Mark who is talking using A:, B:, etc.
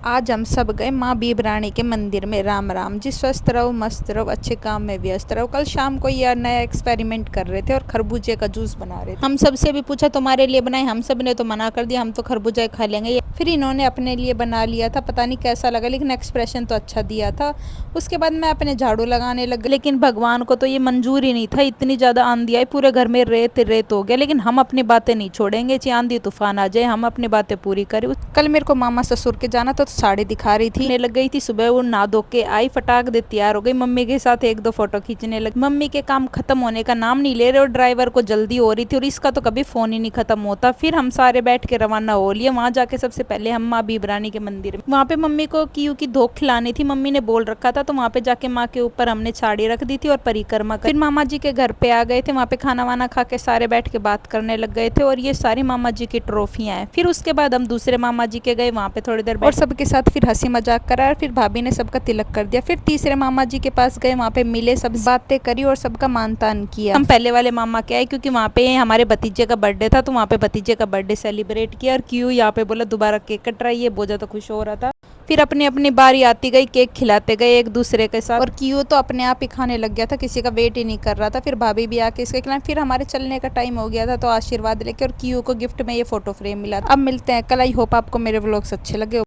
A: आज हम सब गए माँ बीबरानी के मंदिर में। राम राम जी, स्वस्थ रहो, मस्त रहो, अच्छे काम में व्यस्त रहो। कल शाम को ये नया एक्सपेरिमेंट कर रहे थे और खरबूजे का जूस बना रहे थे। हम सबसे भी पूछा तुम्हारे लिए बनाए, हम सब ने तो मना कर दिया, हम तो खरबूजा खा लेंगे। फिर इन्होंने अपने लिए बना लिया था, पता नहीं कैसा लगा, लेकिन एक्सप्रेशन तो अच्छा दिया था। उसके बाद मैं अपने झाड़ू लगाने लग गई, लेकिन भगवान को तो ये मंजूर ही नहीं था। इतनी ज्यादा आंधी आई, पूरे घर में रेत रेत हो गया। लेकिन हम अपनी बातें नहीं छोड़ेंगे, चाहे आंधी तूफान आ जाए, हम अपनी बातें पूरी करें। कल मेरे को मामा ससुर के जाना तो साड़ी दिखा रही थी, लग गई थी। सुबह वो नहा धो के आई, फटाक दे तैयार हो गई, मम्मी के साथ एक दो फोटो खींचने लगी। मम्मी के काम खत्म होने का नाम नहीं ले रहे और ड्राइवर को जल्दी हो रही थी और इसका तो कभी फोन ही नहीं खत्म होता। फिर हम सारे बैठ के रवाना हो लिए। वहां जाके सबसे पहले हम माँ बीबरानी के मंदिर में, वहाँ पे मम्मी को क्यू की धोख खिलानी थी, मम्मी ने बोल रखा था। तो वहाँ पे जाके माँ के ऊपर हमने साड़ी रख दी थी और परिक्रमा कर। फिर मामा जी के घर पे आ गए थे, वहाँ पे खाना वाना खा के सारे बैठ के बात करने लग गए थे और ये सारी मामा जी की ट्रॉफियां हैं। फिर उसके बाद हम दूसरे मामा जी के गए, वहाँ पे थोड़ी देर और सबके साथ फिर हंसी मजाक करा। फिर भाभी ने सबका तिलक कर दिया। फिर तीसरे मामा जी के पास गए, वहाँ पे मिले, सब बातें करी और सबका मान तान किया। हम पहले वाले मामा के आए क्योंकि वहाँ पे हमारे भतीजे का बर्थडे था, तो वहाँ पे भतीजे का बर्थडे सेलिब्रेट किया। और क्यों यहाँ पे बोला दोबारा केक कट रहा है, ये बहुत ज्यादा खुश हो रहा था। फिर अपनी अपनी बारी आती गई, केक खिलाते गए एक दूसरे के साथ। और क्यू तो अपने आप ही खाने लग गया था, किसी का वेट ही नहीं कर रहा था। फिर भाभी भी आके इसके खिलाए। फिर हमारे चलने का टाइम हो गया था, तो आशीर्वाद लेके और क्यू को गिफ्ट में ये फोटो फ्रेम मिला। अब मिलते हैं कल। आई होप आपको मेरे व्लॉग्स अच्छे लगे।